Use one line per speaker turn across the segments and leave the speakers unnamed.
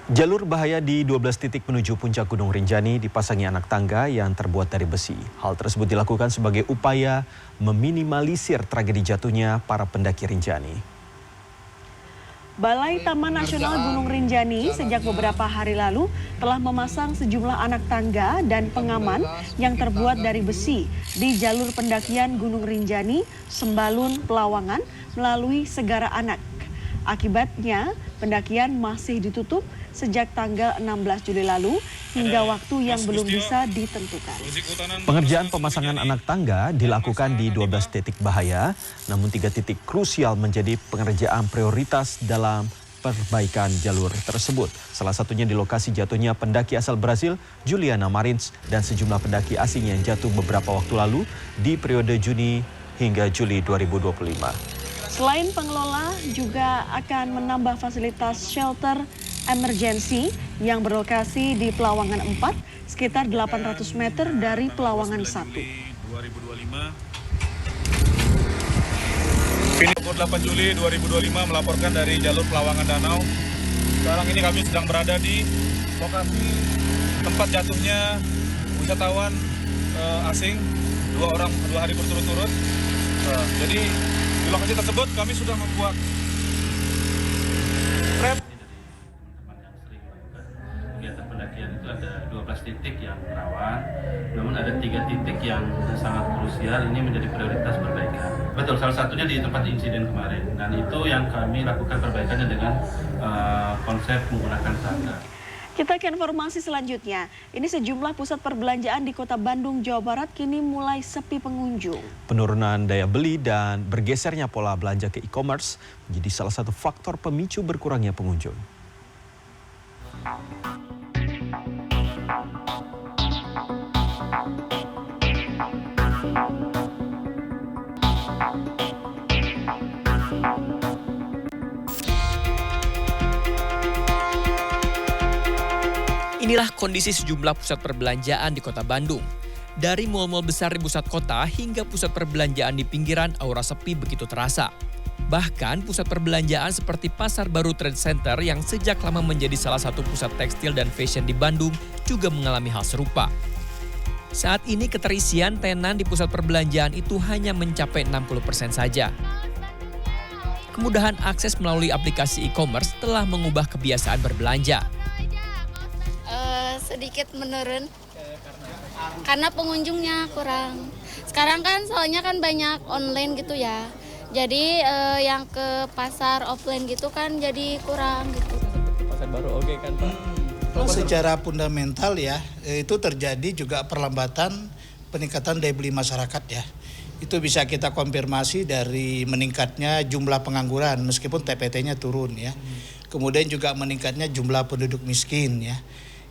Jalur bahaya di 12 titik menuju puncak Gunung Rinjani dipasangi anak tangga yang terbuat dari besi. Hal tersebut dilakukan sebagai upaya meminimalisir tragedi jatuhnya para pendaki Rinjani.
Balai Taman Nasional Gunung Rinjani sejak beberapa hari lalu telah memasang sejumlah anak tangga dan pengaman yang terbuat dari besi di jalur pendakian Gunung Rinjani, Sembalun, Pelawangan melalui Segara Anak. Akibatnya, pendakian masih ditutup sejak tanggal 16 Juli lalu hingga waktu yang belum bisa ditentukan.
Pengerjaan pemasangan anak tangga dilakukan di 12 titik bahaya, namun 3 titik krusial menjadi pengerjaan prioritas dalam perbaikan jalur tersebut. Salah satunya di lokasi jatuhnya pendaki asal Brasil, Juliana Marins, dan sejumlah pendaki asing yang jatuh beberapa waktu lalu di periode Juni hingga Juli 2025.
Selain pengelola juga akan menambah fasilitas shelter emergency yang berlokasi di Pelawangan 4 sekitar 800 meter dari Pelawangan 1.
28 Juli 2025 melaporkan dari jalur Pelawangan Danau. Sekarang ini kami sedang berada di lokasi tempat jatuhnya wisatawan asing 2 hari berturut-turut. Jadi di lokasi tersebut kami sudah membuat trap.
Kegiatan pendakian itu ada 12 titik yang rawan, namun ada 3 titik yang sangat krusial, ini menjadi prioritas perbaikan. Betul, salah satunya di tempat insiden kemarin, dan itu yang kami lakukan perbaikannya dengan konsep menggunakan tangga.
Kita ke informasi selanjutnya. Ini sejumlah pusat perbelanjaan di Kota Bandung, Jawa Barat kini mulai sepi pengunjung.
Penurunan daya beli dan bergesernya pola belanja ke e-commerce menjadi salah satu faktor pemicu berkurangnya pengunjung.
Inilah kondisi sejumlah pusat perbelanjaan di Kota Bandung. Dari mal-mal besar di pusat kota hingga pusat perbelanjaan di pinggiran, aura sepi begitu terasa. Bahkan pusat perbelanjaan seperti Pasar Baru Trade Center yang sejak lama menjadi salah satu pusat tekstil dan fashion di Bandung juga mengalami hal serupa. Saat ini keterisian tenan di pusat perbelanjaan itu hanya mencapai 60% saja. Kemudahan akses melalui aplikasi e-commerce telah mengubah kebiasaan berbelanja.
Sedikit menurun karena pengunjungnya kurang. Sekarang kan soalnya kan banyak online gitu ya. Jadi yang ke pasar offline gitu kan jadi kurang gitu.
Pasar baru oke kan Pak?
Secara fundamental ya, itu terjadi juga perlambatan peningkatan daya beli masyarakat ya. Itu bisa kita konfirmasi dari meningkatnya jumlah pengangguran meskipun TPT-nya turun ya. Kemudian juga meningkatnya jumlah penduduk miskin ya.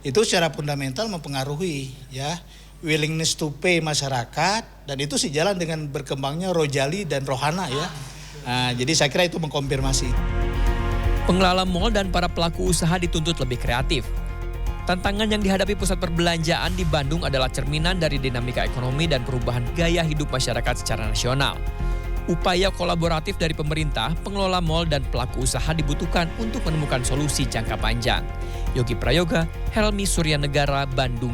Itu secara fundamental mempengaruhi ya willingness to pay masyarakat, dan itu sejalan dengan berkembangnya rojali dan rohana ya. Nah, jadi saya kira itu mengkonfirmasi.
Pengelola mal dan para pelaku usaha dituntut lebih kreatif. Tantangan yang dihadapi pusat perbelanjaan di Bandung adalah cerminan dari dinamika ekonomi dan perubahan gaya hidup masyarakat secara nasional. Upaya kolaboratif dari pemerintah, pengelola mal dan pelaku usaha dibutuhkan untuk menemukan solusi jangka panjang. Yogi Prayoga, Helmi Suryanegara, Bandung,